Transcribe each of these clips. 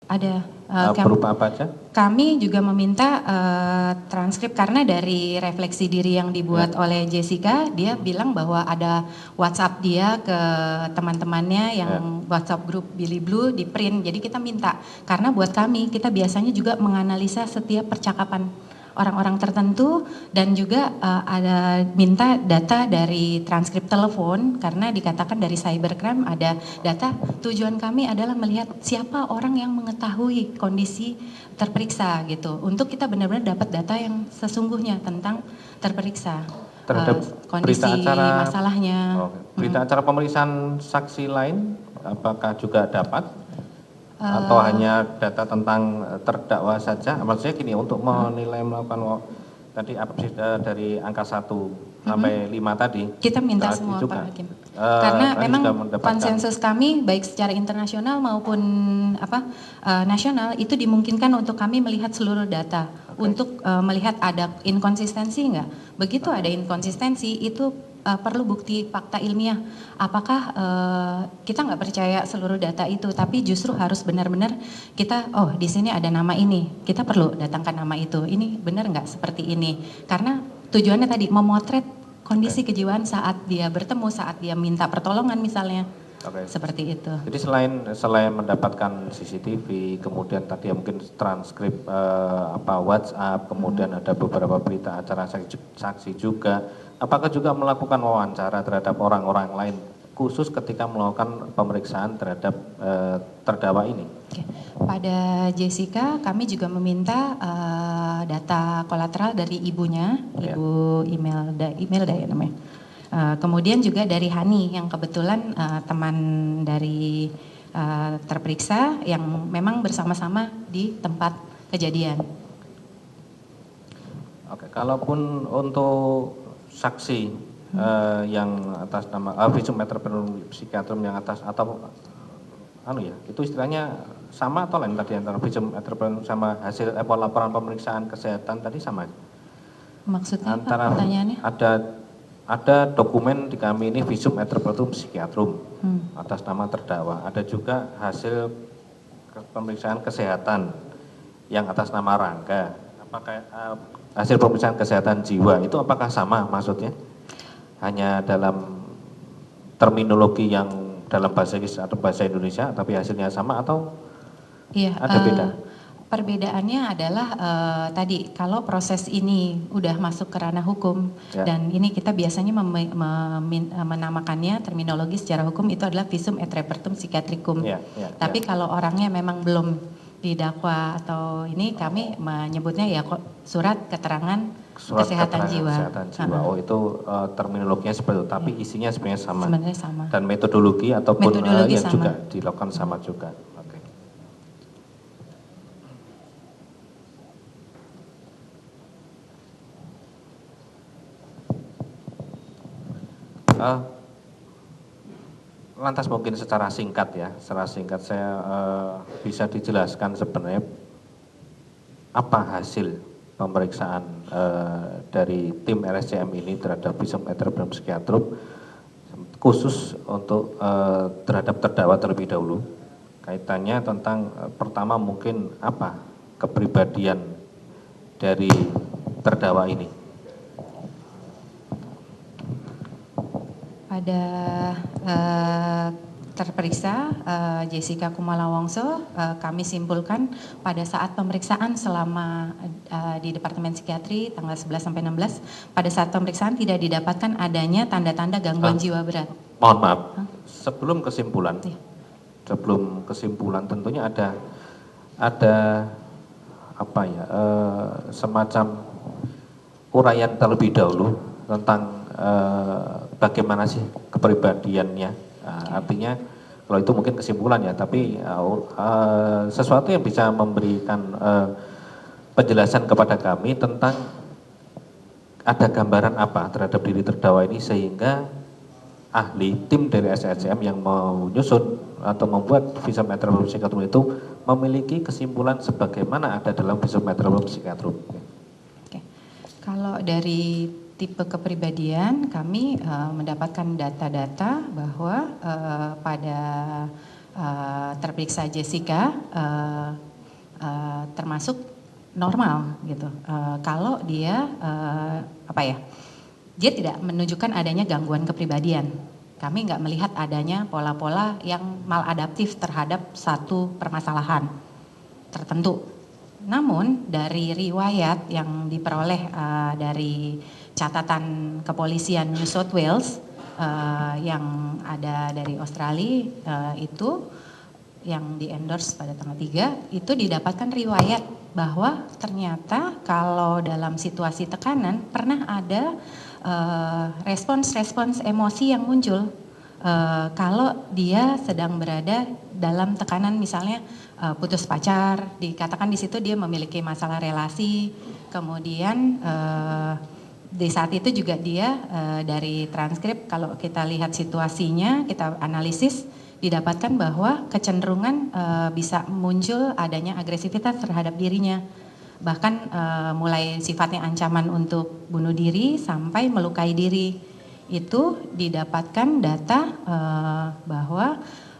Ada. Berupa apa aja? Kami juga meminta transkrip karena dari refleksi diri yang dibuat oleh Jessica, dia bilang bahwa ada WhatsApp dia ke teman-temannya yang WhatsApp grup Billy Blue di print. Jadi kita minta, karena buat kami kita biasanya juga menganalisa setiap percakapan orang-orang tertentu dan juga ada minta data dari transkrip telepon karena dikatakan dari cybercrime ada data. Tujuan kami adalah melihat siapa orang yang mengetahui kondisi terperiksa gitu. Untuk kita benar-benar dapat data yang sesungguhnya tentang terperiksa. Terhadap Kondisi berita acara masalahnya. Berita acara pemeriksaan saksi lain apakah juga dapat? Atau hanya data tentang terdakwa saja? Maksudnya gini, untuk menilai melakukan tadi dari angka 1 sampai 5 tadi. Kita minta semua juga. Pak Hakim. Karena memang mendapatkan konsensus kami baik secara internasional maupun nasional itu dimungkinkan untuk kami melihat seluruh data. Untuk melihat ada inkonsistensi enggak. Begitu ada inkonsistensi itu perlu bukti fakta ilmiah. Apakah kita nggak percaya seluruh data itu, tapi justru harus benar-benar kita, oh di sini ada nama ini, kita perlu datangkan nama itu. Ini benar nggak seperti ini? Karena tujuannya tadi memotret kondisi kejiwaan saat dia bertemu, saat dia minta pertolongan misalnya. Seperti itu. Jadi selain mendapatkan CCTV, kemudian tadi mungkin transkrip WhatsApp, kemudian ada beberapa berita acara saksi juga. Apakah juga melakukan wawancara terhadap orang-orang lain khusus ketika melakukan pemeriksaan terhadap terdakwa ini? Pada Jessica kami juga meminta data kolateral dari ibunya, ibu Imelda ya namanya. Kemudian juga dari Hani yang kebetulan teman dari terperiksa yang memang bersama-sama di tempat kejadian. Oke, kalaupun untuk saksi yang atas nama visum et repertum psikiatrum yang atas atau itu istilahnya sama atau lain tadi antara visum et repertum sama hasil laporan pemeriksaan kesehatan tadi sama? Maksudnya Pak, pertanyaannya? Ada dokumen di kami ini visum et repertum psikiatrum atas nama terdakwa. Ada juga hasil pemeriksaan kesehatan yang atas nama Rangga. Apakah hasil pemeriksaan kesehatan jiwa itu apakah sama maksudnya? Hanya dalam terminologi yang dalam bahasa Inggris atau bahasa Indonesia tapi hasilnya sama atau ada beda? Perbedaannya adalah tadi kalau proses ini udah masuk ke ranah hukum dan ini kita biasanya menamakannya terminologi secara hukum itu adalah visum et repertum psikiatrikum. Tapi kalau orangnya memang belum didakwa atau ini kami menyebutnya ya surat keterangan kesehatan jiwa. Oh itu terminologinya seperti itu, tapi isinya sebenarnya sama. Sebenarnya sama. Dan metodologi ataupun yang sama. juga dilakukan sama juga. Lantas mungkin secara singkat saya bisa dijelaskan sebenarnya apa hasil pemeriksaan dari tim RSCM ini terhadap visum et repertum psikiatrum khusus untuk terhadap terdakwa terlebih dahulu. Kaitannya tentang pertama mungkin apa kepribadian dari terdakwa ini. Pada terperiksa Jessica Kumala Wongso, kami simpulkan pada saat pemeriksaan selama di Departemen Psikiatri tanggal 11 sampai 16, pada saat pemeriksaan tidak didapatkan adanya tanda-tanda gangguan jiwa berat. Mohon maaf, sebelum kesimpulan tentunya ada semacam uraian terlebih dahulu tentang bagaimana sih kepribadiannya. Artinya kalau itu mungkin kesimpulan ya, tapi sesuatu yang bisa memberikan penjelasan kepada kami tentang ada gambaran apa terhadap diri terdakwa ini sehingga ahli tim dari SRCM yang menyusun atau membuat visum et repertum psikiatrum itu memiliki kesimpulan sebagaimana ada dalam visum et repertum psikiatrum. Kalau dari tipe kepribadian kami mendapatkan data-data bahwa pada terperiksa Jessica termasuk normal gitu. Kalau dia dia tidak menunjukkan adanya gangguan kepribadian. Kami nggak melihat adanya pola-pola yang maladaptif terhadap satu permasalahan tertentu. Namun dari riwayat yang diperoleh dari catatan kepolisian New South Wales yang ada dari Australia itu yang di-endorse pada tanggal 3 itu didapatkan riwayat bahwa ternyata kalau dalam situasi tekanan pernah ada respons-respons emosi yang muncul kalau dia sedang berada dalam tekanan, misalnya putus pacar, dikatakan di situ dia memiliki masalah relasi, kemudian di saat itu juga dia dari transkrip kalau kita lihat situasinya, kita analisis, didapatkan bahwa kecenderungan bisa muncul adanya agresivitas terhadap dirinya. Bahkan mulai sifatnya ancaman untuk bunuh diri sampai melukai diri. Itu didapatkan data bahwa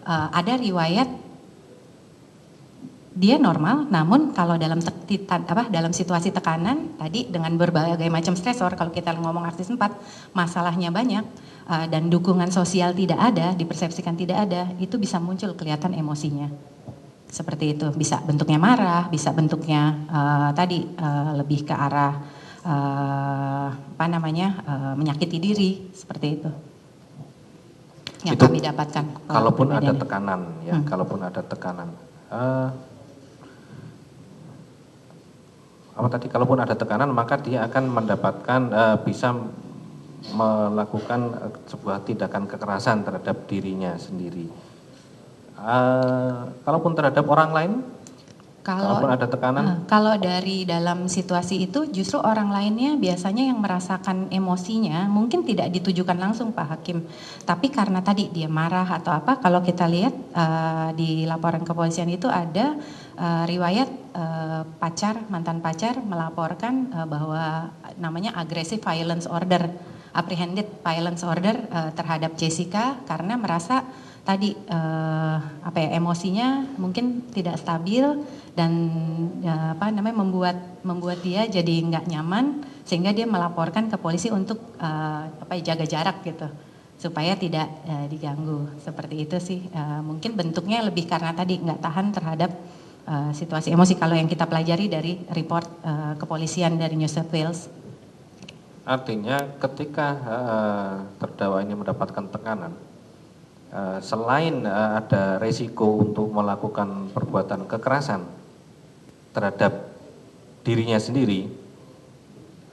ada riwayat dia normal, namun kalau dalam situasi tekanan tadi dengan berbagai macam stresor, kalau kita ngomong artis 4 masalahnya banyak dan dukungan sosial tidak ada, dipersepsikan tidak ada, itu bisa muncul kelihatan emosinya. Seperti itu, bisa bentuknya marah, bisa bentuknya lebih ke arah menyakiti diri, seperti itu. Yang itu kami dapatkan. Kalaupun ada tekanan, ya, kalaupun ada tekanan. Kalaupun ada tekanan maka dia akan mendapatkan bisa melakukan sebuah tindakan kekerasan terhadap dirinya sendiri. Kalaupun terhadap orang lain, kalaupun ada tekanan. Kalau dari dalam situasi itu justru orang lainnya biasanya yang merasakan emosinya mungkin tidak ditujukan langsung Pak Hakim. Tapi karena tadi dia marah atau apa, kalau kita lihat di laporan kepolisian itu ada riwayat mantan pacar melaporkan bahwa namanya aggressive violence order, apprehended violence order terhadap Jessica karena merasa tadi emosinya mungkin tidak stabil dan membuat dia jadi nggak nyaman sehingga dia melaporkan ke polisi untuk jaga jarak gitu supaya tidak diganggu, seperti itu sih. Mungkin bentuknya lebih karena tadi nggak tahan terhadap situasi emosi kalau yang kita pelajari dari report kepolisian dari New South Wales. Artinya ketika terdakwa ini mendapatkan tekanan, selain ada resiko untuk melakukan perbuatan kekerasan terhadap dirinya sendiri,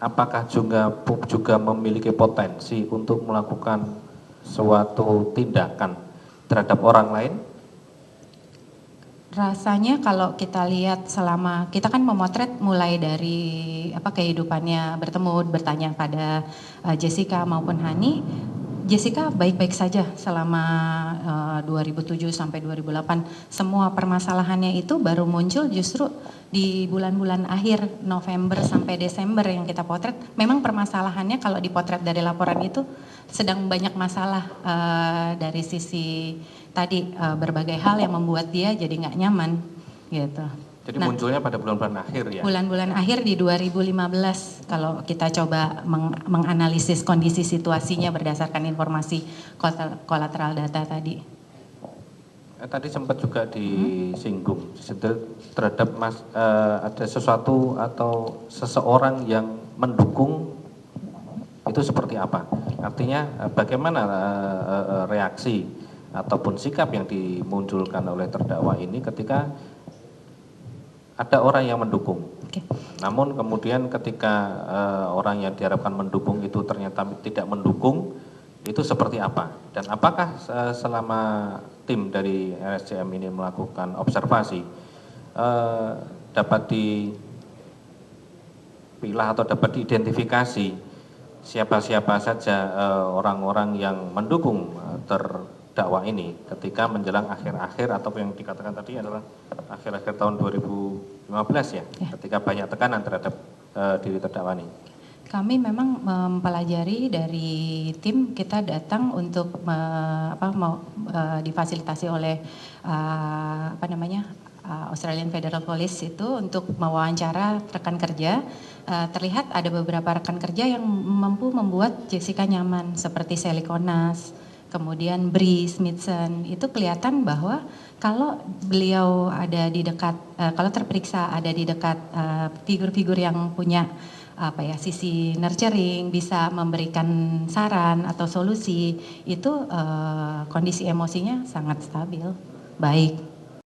apakah juga memiliki potensi untuk melakukan suatu tindakan terhadap orang lain? Rasanya kalau kita lihat selama kita kan memotret mulai dari kehidupannya bertanya pada Jessica maupun Hani. Jessica baik-baik saja selama 2007 sampai 2008. Semua permasalahannya itu baru muncul justru di bulan-bulan akhir November sampai Desember yang kita potret. Memang permasalahannya kalau dipotret dari laporan itu sedang banyak masalah dari sisi tadi berbagai hal yang membuat dia jadi nggak nyaman gitu. Jadi munculnya pada bulan-bulan akhir ya? Bulan-bulan akhir di 2015 kalau kita coba menganalisis kondisi situasinya berdasarkan informasi kolateral data tadi. Tadi sempat juga disinggung terhadap ada sesuatu atau seseorang yang mendukung itu seperti apa? Artinya bagaimana reaksi ataupun sikap yang dimunculkan oleh terdakwa ini ketika ada orang yang mendukung. Okay. Namun kemudian ketika orang yang diharapkan mendukung itu ternyata tidak mendukung, itu seperti apa? Dan apakah selama tim dari RSCM ini melakukan observasi dapat dipilah atau dapat diidentifikasi siapa-siapa saja orang-orang yang mendukung terdakwa ini ketika menjelang akhir-akhir atau yang dikatakan tadi adalah akhir-akhir tahun 2015 ya, ketika banyak tekanan terhadap diri terdakwa ini. Kami memang mempelajari dari tim, kita datang untuk difasilitasi oleh Australian Federal Police itu untuk mewawancara rekan kerja. Terlihat ada beberapa rekan kerja yang mampu membuat Jessica nyaman seperti Sally Konas, kemudian Bree Smithson. Itu kelihatan bahwa kalau beliau ada di dekat, kalau terperiksa ada di dekat figur-figur yang punya sisi nurturing, bisa memberikan saran atau solusi, itu kondisi emosinya sangat stabil, baik.